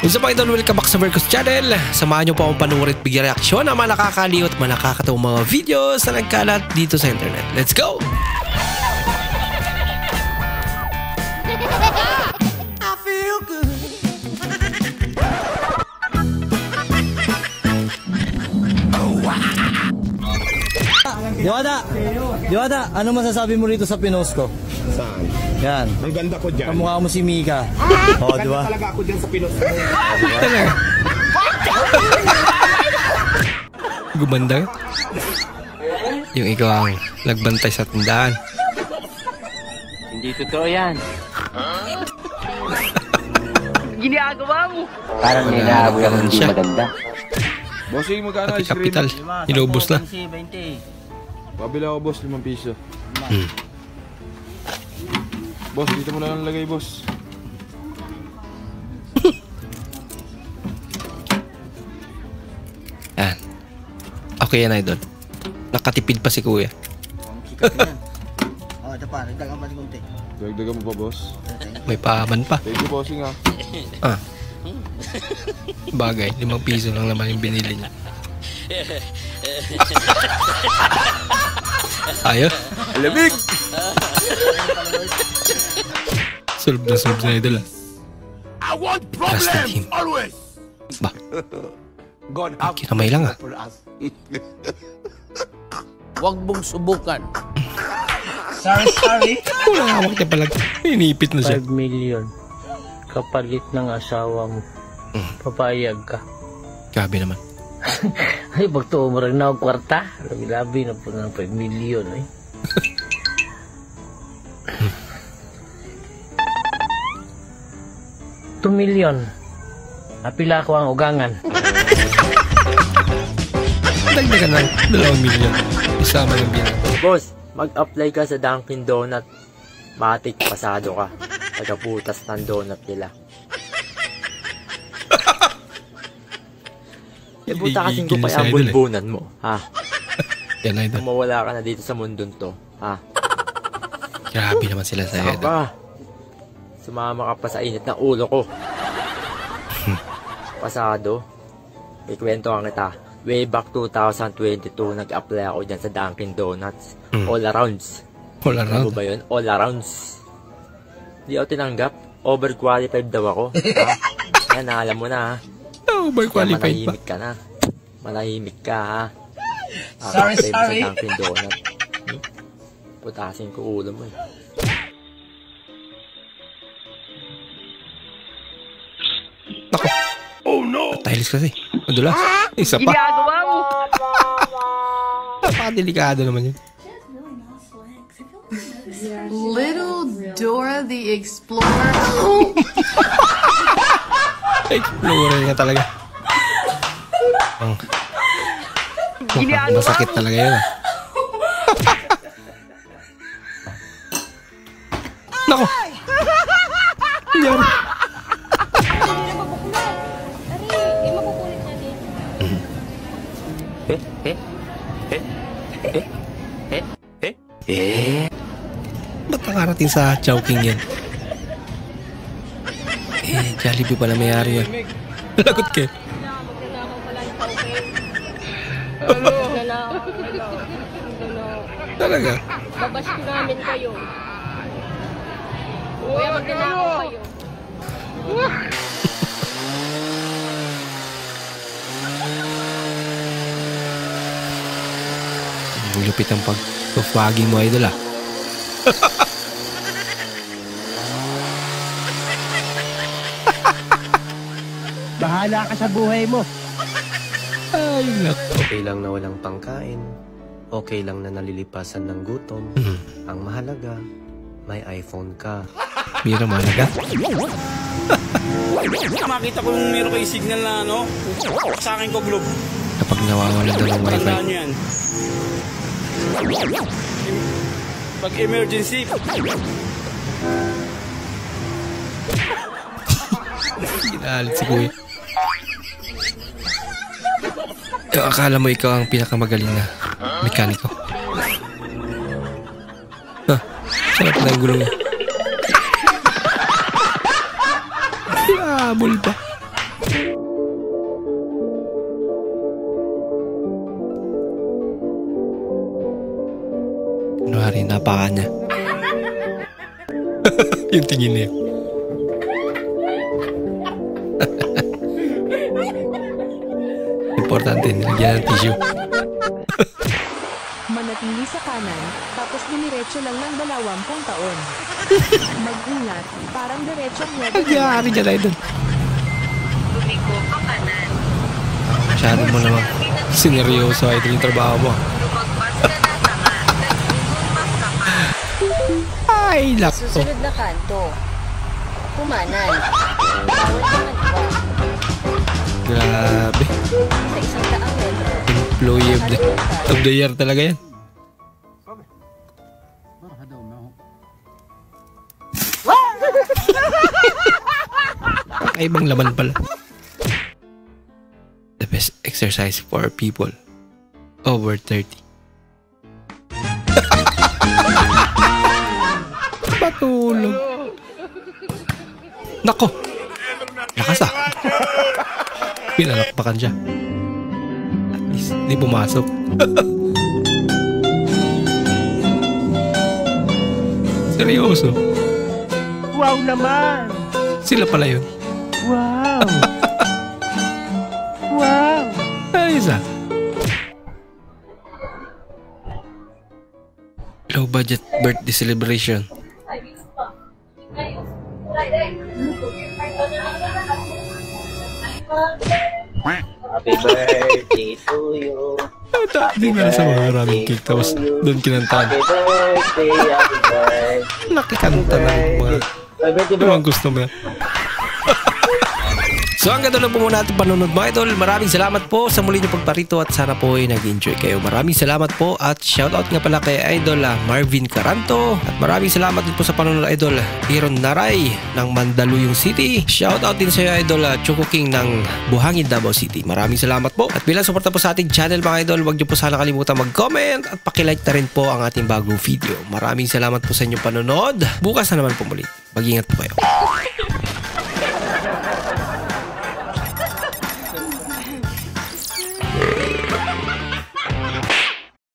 What's up mga idol? Welcome back sa Vercos Channel. Samahan nyo po akong panuorin at bigyan reaksyon ng mga nakakaliw at mga nakakatawang mga videos na nagkalat dito sa internet. Let's go! I feel good. Diwata, ano masasabi mo rito sa pinost ko? Saan? Yan. Ang ganda ko dyan. Kamukha mo si Mika. Oo, di ba? Talaga ako dyan sa pinost ko. Gumanda. Yung ikaw ang nagbantay sa tindahan. Hindi totoo yan. Ginagawa mo. Parang nilahaw ka hindi maganda. Bossing, magkano ice cream? Kapital. Inubos na. Pabila ko, boss, 5 piso. Boss, dito mo na lang lagay, boss. Yan. Okay yan, idol. Nakatipid pa si kuya. Oo, ito pa. Nagdagan pa ni Kunti. Dagdagan mo pa, boss. May pahaban pa. Thank you, bossing, ha. Ah. Bagay, 5 piso lang naman yung binili niya. Ayos. Alamig! Solve na idol ah. I want Trusted him. always! Ba? God Kinamay lang ah. Huwag mong subukan. Sorry. Wala hawak niya pala. Inipit na siya. 5 million kapalit ng asawa mo. Papayag ka. Grabe naman. Ay, pagtuo mo rin na ako kwarta. Labi-labi na po ng 5 million eh. $2 million. Napila ko ang ugangan. Dagdagan ng 2 million. Isama ng bilang. Boss, mag-apply ka sa Dunkin Donut. Matik, pasado ka. Tagaputas ng donut nila. E buta kasing ko pa yung bulbunan mo, ha? Yan, idol. Mawala ka na dito sa mundong to, ha? Grabe naman sila sa idol. Saka, sumama ka pa sa init ng ulo ko. Pasado, may kwento ka kita. Way back 2022, nag-apply ako dyan sa Dunkin Donuts. All arounds. All around? Ano ba yun? All arounds. Di ako tinanggap. Overqualified daw ako. Ha? Yan, alam mo na, ha? Overqualified pa. Manahimik ka na. Manahimik ka, ha? Sorry. Sa Dunkin Donut. Putasin ko ulo mo, eh. Ako. Oh no! Tahilis kasi. Madulas. Isa pa. Ginagawa mo. Napakadelikado naman yun. Little Dora the Explorer. Explorer nga talaga. Masakit talaga yun ah. Nako! Nangyari. Ba't nakarating sa Chowking yan? Jollibee pala mayari yan. Lagot ka. Talaga? Babas ko namin kayo. Kuya, magnanakaw kayo. Lupit ang pag-fogging mo, idol ah. Bahala ka sa buhay mo. Ay, naku. Okay lang na walang pangkain. Okay lang na nalilipasan ng gutom. Ang mahalaga, may iPhone ka. Mira mahalaga. Makita ko yung meron kayo signal na ano, sa akin ko globe. Kapag nawawalan daw ng wifi. Tandaan nyo yan. Pag emergency. Ginalit si kuya. Akala mo ikaw ang pinakamagaling na mekaniko. Sarap na yung gulong niya. Habol pa. Kunwari, napaka niya. Yung tingin niya. Importante, nilagyan ng tissue. Manatili sa kanan, tapos diniretso lang ng 20 taon. Mag-ingat, parang diretsong Ay, yari dyan tayo dun. Lumiko pa kanan. Masyado mo naman. Sineryoso ay yung trabaho mo. Lumagpas ka na tanga. Ay, lako. Susunod na kanto. Kumanan. Bawal naman iba. Grabe. Sa 100 metro. Employee of the year talaga yan. Ay, ibang laman pala. The best exercise for people over 30. Patulog. Nako. Lakas ah. Pinalakpakan siya. At least, di pumasok. Seryoso. Wow naman! Sila pala yun. Wow! Wow! Ayos ah. Low budget birthday celebration. Happy birthday to you. Hindi na sa maraming cake. Tapos doon kinantahan. Happy birthday. Nakikanta ng mga... Ano ang gusto mo yan? So hanggang doon lang po muna ating panunod mga idol. Maraming salamat po sa muli nyo pagparito at sana po ay nag-enjoy kayo. Maraming salamat po at shoutout nga pala kay idol Marvin Caranto. At maraming salamat din po sa panunod idol Iron Naray ng Mandaluyong City. Shoutout din sa iyo idol Choco King ng Buhangin, Davao City. Maraming salamat po. At bilang suporta po sa ating channel mga idol, huwag nyo po sana kalimutan mag-comment at pakilike na rin po ang ating bagong video. Maraming salamat po sa inyong panunod. Bukas na naman po muli. Mag-ingat po kayo.